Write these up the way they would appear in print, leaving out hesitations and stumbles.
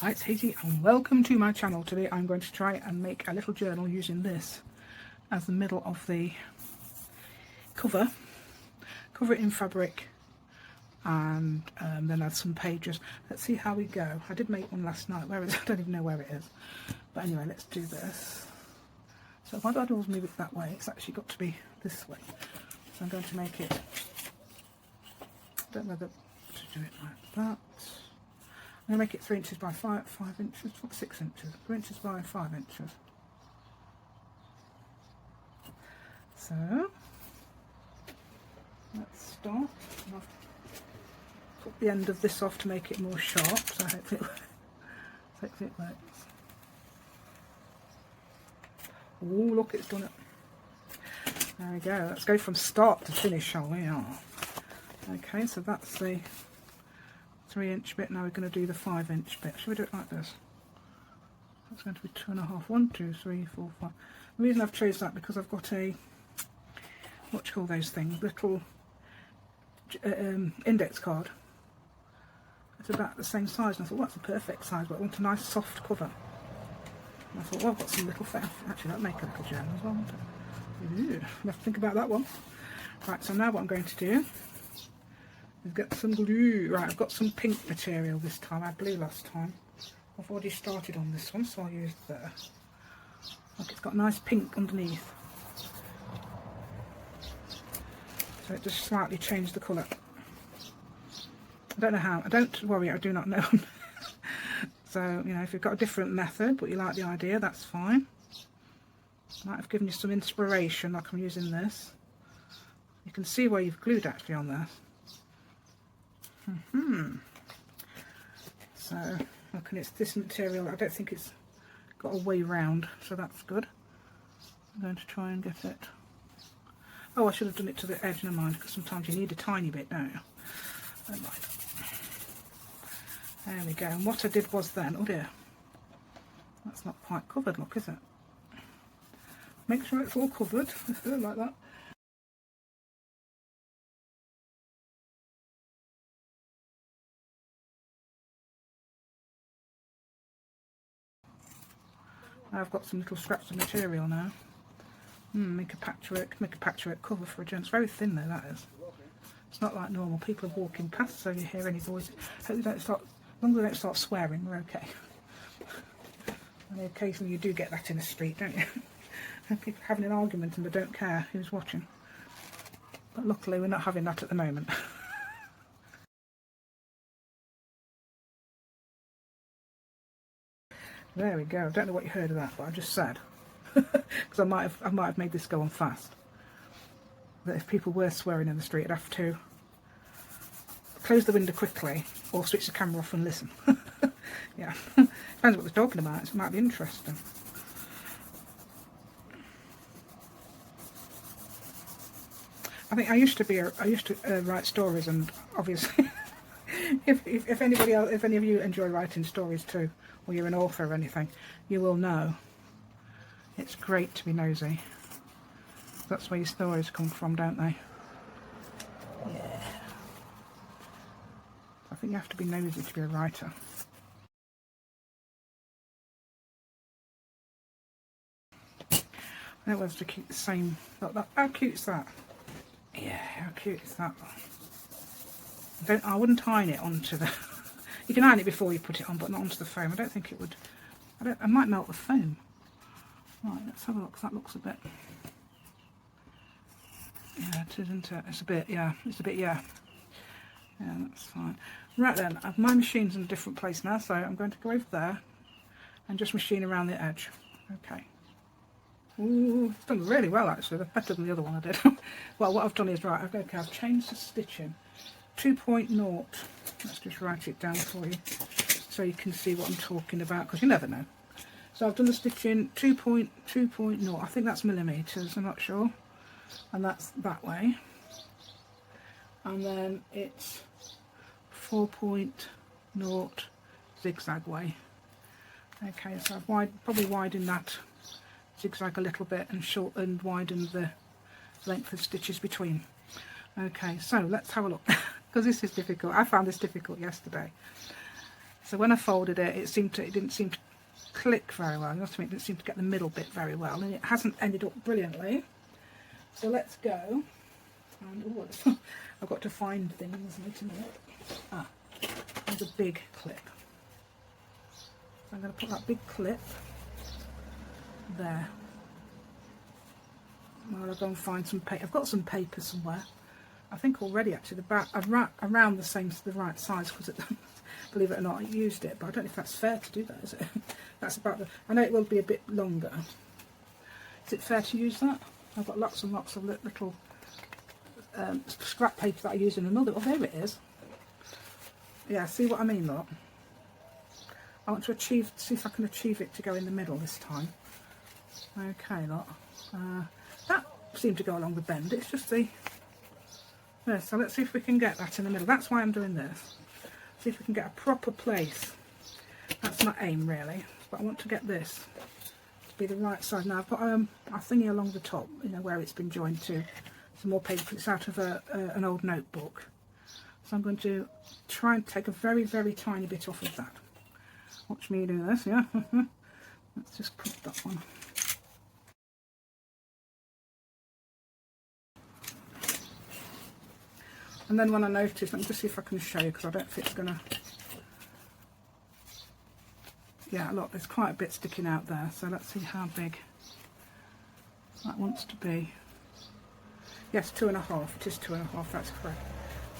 Hi, it's Hazy and welcome to my channel. Today I'm going to try and make a little journal using this as the middle of the cover. Cover it in fabric and then add some pages. Let's see how we go. I did make one last night. Where is it? I don't even know where it is. But anyway, let's do this. So if I don't always move it that way, it's actually got to be this way. So I'm going to make it, I don't know whether to do it like that. I'm going to make it 3 inches by 5 inches, 6 inches, 3 inches by 5 inches. So, let's start. I'll cut the end of this off to make it more sharp, so hopefully it works. Oh, look, it's done it. There we go. Let's go from start to finish, shall we? Okay, so that's the 3-inch bit. Now we're going to do the 5-inch bit. Should we do it like this? That's going to be 2.5. 1, 2, 3, 4, 5. The reason I've chosen that because I've got a, what do you call those things? Little index card. It's about the same size, and I thought, well, that's a perfect size, but I want a nice soft cover. And I thought, well, I've got some little actually that'd make a little journal as well, wouldn't it? Ooh, I'll have to think about that one. Right, so now what I'm going to do, we've got some glue. Right, I've got some pink material this time. I had blue last time. I've already started on this one, so I'll use there. Look, it's got nice pink underneath. So it just slightly changed the colour. I don't know how. Don't worry, I do not know. So, you know, if you've got a different method, but you like the idea, that's fine. Might have given you some inspiration, like I'm using this. You can see where you've glued actually on there. So, look, and it's this material, I don't think it's got a way round, so that's good. I'm going to try and get it. Oh, I should have done it to the edge, never mind, because sometimes you need a tiny bit, don't you? Never mind. There we go, and what I did was then, oh dear, that's not quite covered, look, is it? Make sure it's all covered, like that. I've got some little scraps of material now. Make a patchwork cover for a journal. It's very thin though, that is. It's not like normal. People are walking past, so you hear any voices. Hope they don't start, as long as they don't start swearing, we're okay. And occasionally you do get that in the street, don't you? People having an argument and they don't care who's watching. But luckily we're not having that at the moment. There we go. I don't know what you heard of that, but I just said, because I might have made this go on fast, that if people were swearing in the street, I'd have to close the window quickly or switch the camera off and listen. Yeah, depends what they're talking about. It might be interesting. I think I used to write stories, and obviously, if anybody else, if any of you enjoy writing stories too, or you're an author or anything, you will know it's great to be nosy. That's where your stories come from, don't they? Yeah. I think you have to be nosy to be a writer. I don't know whether to keep the same. How cute is that? Yeah, how cute is that? I wouldn't iron it onto the. You can iron it before you put it on, but not onto the foam. I don't think it would. I might melt the foam. Right, let's have a look. That looks a bit. Yeah, it is, isn't it? It's a bit. Yeah, it's a bit. Yeah. Yeah, that's fine. Right then, my machine's in a different place now, so I'm going to go over there and just machine around the edge. Okay. Ooh, it's done really well actually. Better than the other one I did. Well, what I've done is right. Okay, I've changed the stitching. 2.0. Let's just write it down for you so you can see what I'm talking about, because you never know. So I've done the stitching 2.0. I think that's millimeters. I'm not sure. And that's that way. And then it's 4.0 zigzag way. Okay, so I've probably widened that zigzag a little bit and widened the length of stitches between. Okay, so let's have a look, because this is difficult. I found this difficult yesterday. So when I folded it, it didn't seem to click very well. You know what I mean? It didn't seem to get the middle bit very well, and it hasn't ended up brilliantly. So let's go. And, oh, I've got to find things. Wait a minute. Ah, there's a big clip. So I'm going to put that big clip there. Well, I'll go and find some paper. I've got some paper somewhere. I think already actually the back around the right size, because believe it or not, I used it, but I don't know if that's fair to do that, is it? That's about the. I know it will be a bit longer. Is it fair to use that? I've got lots and lots of little scrap paper that I use in another. Oh, there it is. Yeah, see what I mean, look. I want to see if I can achieve it to go in the middle this time. Okay, look. That seemed to go along the bend. It's just the. Yeah, so let's see if we can get that in the middle. That's why I'm doing this. See if we can get a proper place. That's my aim, really. But I want to get this to be the right side. Now I've got a thingy along the top, you know, where it's been joined to. Some more paper. It's out of an old notebook. So I'm going to try and take a very, very tiny bit off of that. Watch me do this, yeah? Let's just put that one. And then when I notice, let me just see if I can show you, because I don't think it's going to... Yeah, look, there's quite a bit sticking out there, so let's see how big that wants to be. Yes, 2.5, it is 2.5, that's correct.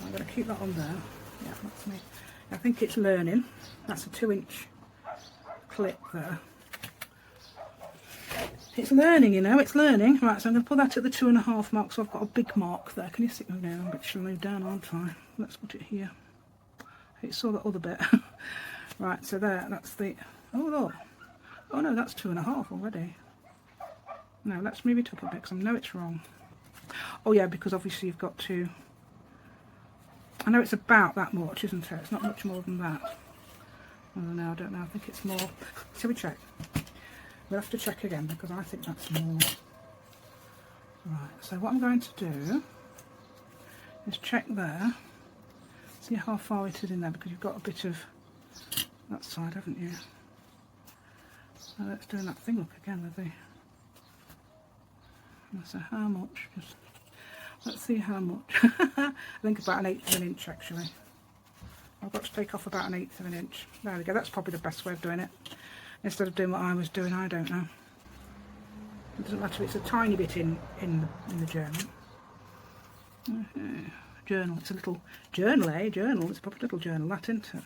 I'm going to keep that on there. Yeah, that's me. I think it's learning. That's a 2-inch clip there. It's learning, you know, it's learning. Right, so I'm going to put that at the 2.5 mark, so I've got a big mark there. Can you see me down? I'm a bit shallow down, aren't I? Let's put it here. It saw that other bit. Right, so there, that's the... Oh, look. Oh, no, that's 2.5 already. No, let's move it up a bit, because I know it's wrong. Oh, yeah, because obviously you've got to... I know it's about that much, isn't it? It's not much more than that. Oh, no, I don't know. I think it's more... Shall we check? We'll have to check again, because I think that's more. Right, so what I'm going to do is check there, see how far it is in there, because you've got a bit of that side, haven't you? So let's do that thing up again with the. So how much? Just let's see how much. I think about 1/8 of an inch actually. I've got to take off about 1/8 of an inch. There we go. That's probably the best way of doing it. Instead of doing what I was doing, I don't know. It doesn't matter. It's a tiny bit in the journal. Journal. It's a little journal, eh? Journal. It's a proper little journal, that, isn't it?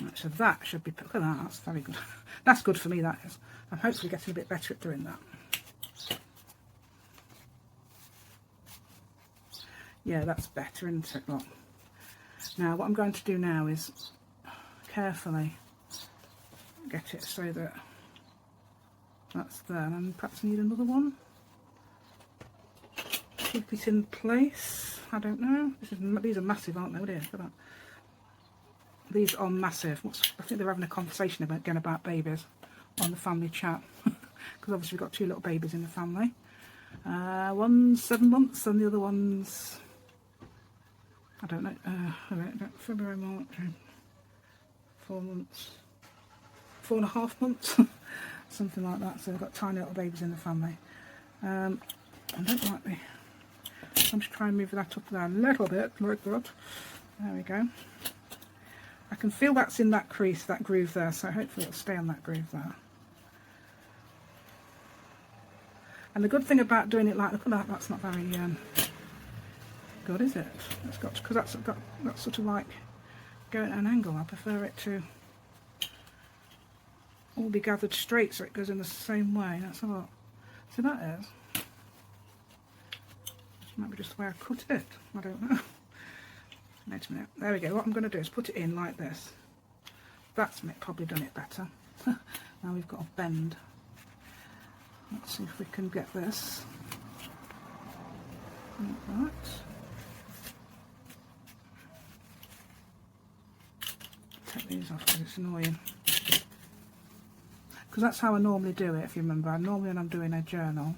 Right, so that should be. Look at that. That's very good. That's good for me. That is. I'm hopefully getting a bit better at doing that. Yeah, that's better, isn't it? Look. Now, what I'm going to do now is carefully get it so that that's there, and perhaps need another one. Keep it in place. I don't know. These are massive, aren't they? Look at that. These are massive. I think they're having a conversation again about babies on the family chat, because obviously we've got 2 little babies in the family. One's 7 months and the other one's, I don't know, February, March, 4 months, 4.5 months, something like that. So we've got tiny little babies in the family. I don't like me. I'm just trying to move that up there a little bit, like that. There we go. I can feel that's in that crease, that groove there, so hopefully it'll stay on that groove there. And the good thing about doing it like, look at that, that's not very good, is it? It's got, because that's sort of like going at an angle. I prefer it to all be gathered straight so it goes in the same way. That's a lot. So that is. Might be just the way I cut it. I don't know. Wait a minute. There we go. What I'm going to do is put it in like this. That's probably done it better. Now we've got a bend. Let's see if we can get this like that. Take these off because it's annoying. Because that's how I normally do it, if you remember. Normally when I'm doing a journal,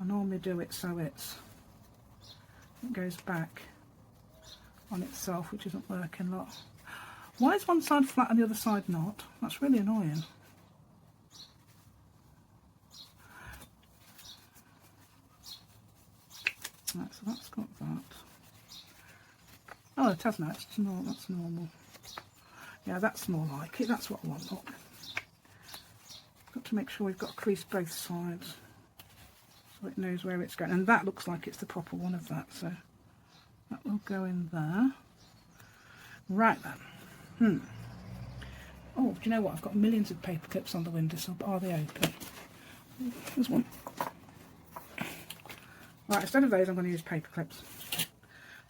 I normally do it so it goes back on itself, which isn't working a lot. Why is one side flat and the other side not? That's really annoying. Right, so that's got that. Oh, it has now. That's normal. Yeah, that's more like it. That's what I want. Look. Got to make sure we've got a crease both sides so it knows where it's going. And that looks like it's the proper one of that, so that will go in there. Right then. Oh, do you know what? I've got millions of paper clips on the windowsill, but are they open? There's one. Right, instead of those, I'm going to use paper clips.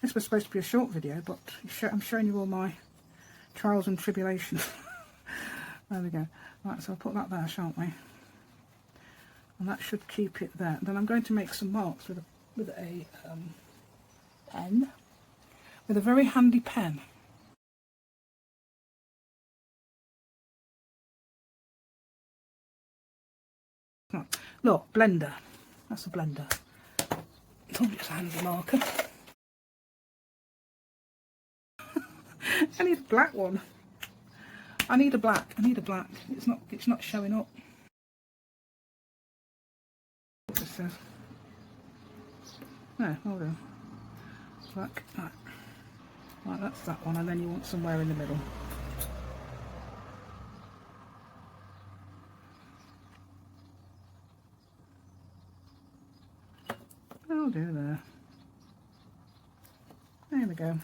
This was supposed to be a short video, but I'm showing you all my trials and tribulations. There we go. Right, so I'll put that there, shan't we? And that should keep it there. Then I'm going to make some marks with a pen, with a very handy pen. Look, blender. That's a blender. It's only just a handy marker. I need a black one. I need a black. It's not showing up. What it says. No, hold on. Black. Right, that's that one, and then you want somewhere in the middle. I'll do there. There we go.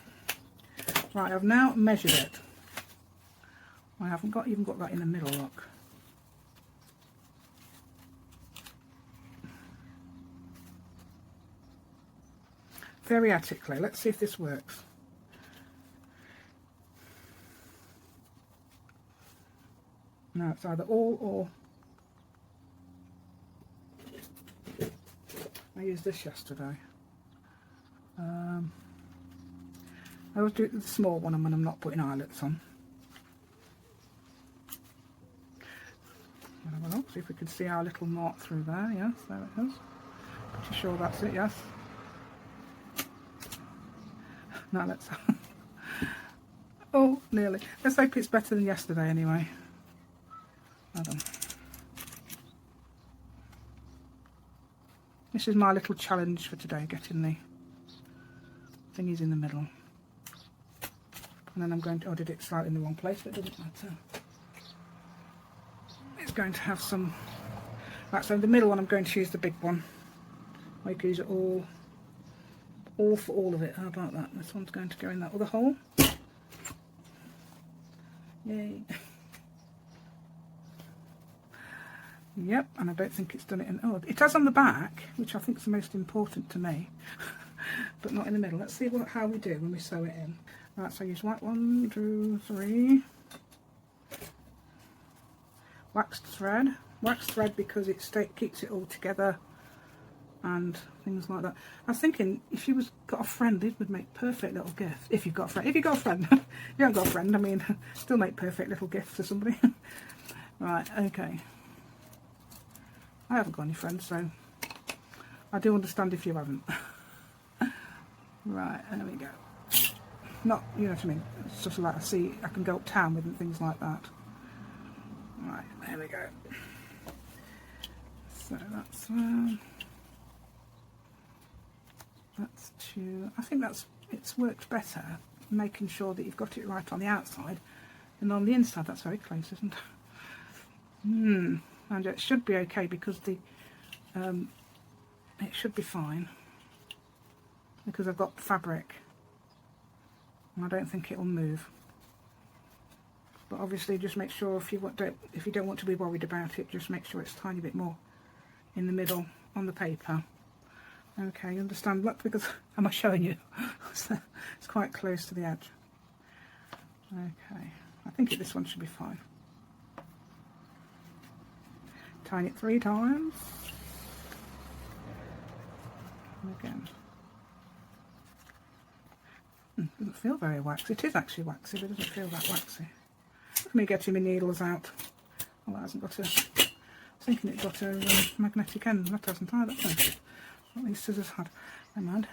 Right, I've now measured it. I haven't even got that in the middle, look. Variatically. Let's see if this works. No, it's either all or... I used this yesterday. I always do it with the small one when I'm not putting eyelets on. We'll have a look, see if we can see our little mark through there. Yes, there it is. Pretty sure that's it, yes. Now let's... Oh, nearly. Let's hope it's better than yesterday anyway. Hold on. This is my little challenge for today, getting the thingies in the middle. And then I'm going to... I did it slightly in the wrong place, but it doesn't matter. It's going to have some... Right, so the middle one I'm going to use the big one. I can use it all for all of it. How about that? This one's going to go in that other hole. Yay. Yep, and I don't think it's done it in... Oh, it has on the back, which I think is the most important to me. But not in the middle. Let's see how we do when we sew it in. Right, so I use white 1, 2, 3. Waxed thread. Waxed thread because it keeps it all together and things like that. I was thinking if you got a friend, it would make perfect little gifts. If you've got a friend. If you've got a friend. You haven't got a friend, I mean, still make perfect little gifts for somebody. Right, okay. I haven't got any friends, so I do understand if you haven't. Right, there we go. Not, you know what I mean, it's just like I can go uptown with and things like that. Right, there we go. So that's two. I think it's worked better, making sure that you've got it right on the outside and on the inside. That's very close, isn't it? And it should be okay because it should be fine because I've got fabric and I don't think it'll move. But obviously just make sure if you don't want to be worried about it, just make sure it's a tiny bit more in the middle on the paper. Okay, you understand? Look, because am I showing you? So it's quite close to the edge. Okay, I think this one should be fine. Tie it 3 times. And again. Doesn't feel very waxy. It is actually waxy, but it doesn't feel that waxy. Look at me getting my needles out. Well, that hasn't got a... I was thinking it got a magnetic end. That hasn't either. What these scissors had. Never mind.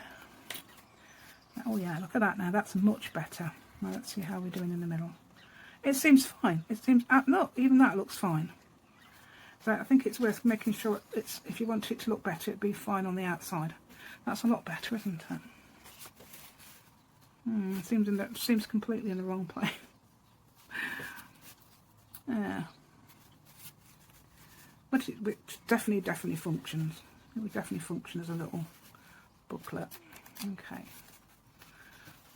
Oh yeah, look at that now. That's much better. Now let's see how we're doing in the middle. It seems fine. It seems, no, even that looks fine. So I think it's worth making sure it's, if you want it to look better, it'd be fine on the outside. That's a lot better, isn't it? It seems completely in the wrong place. Yeah. But it definitely functions. It would definitely function as a little booklet. Okay.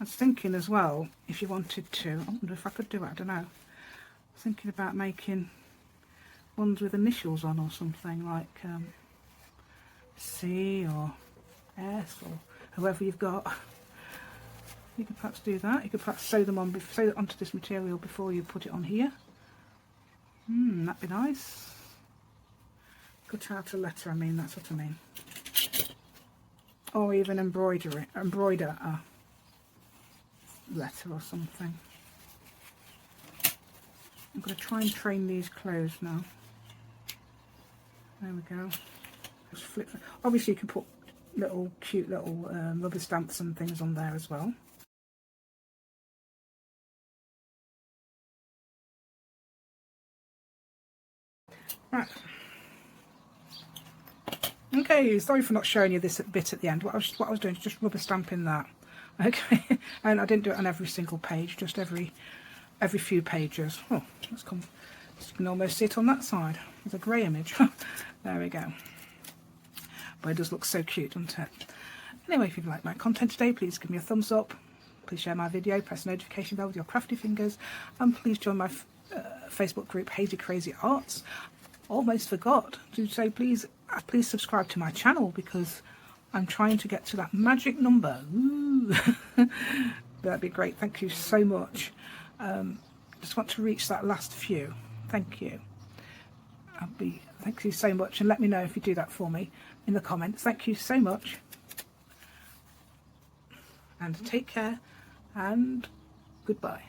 I was thinking as well, if you wanted to, I wonder if I could do it, I don't know. I was thinking about making ones with initials on or something, like C or S or whoever you've got. You could perhaps do that. You could perhaps sew them onto this material before you put it on here. That'd be nice. Cut out a letter, I mean, that's what I mean. Or even embroider a letter or something. I'm going to try and train these closed now. There we go. Just flip them. Obviously you can put cute little rubber stamps and things on there as well. Right. Okay, sorry for not showing you this bit at the end. What I was doing is just rubber stamping that. Okay, and I didn't do it on every single page, just every few pages. Oh, let's come. You can almost see it on that side. There's a grey image. There we go. But it does look so cute, doesn't it? Anyway, if you've liked my content today, please give me a thumbs up. Please share my video, press the notification bell with your crafty fingers, and please join my Facebook group, Hazy Crazy Arts. Almost forgot to say, please subscribe to my channel, because I'm trying to get to that magic number. Ooh. That'd be great. Thank you so much. Just want to reach that last few. Thank you. Thank you so much, and let me know if you do that for me in the comments. Thank you so much, and take care, and goodbye.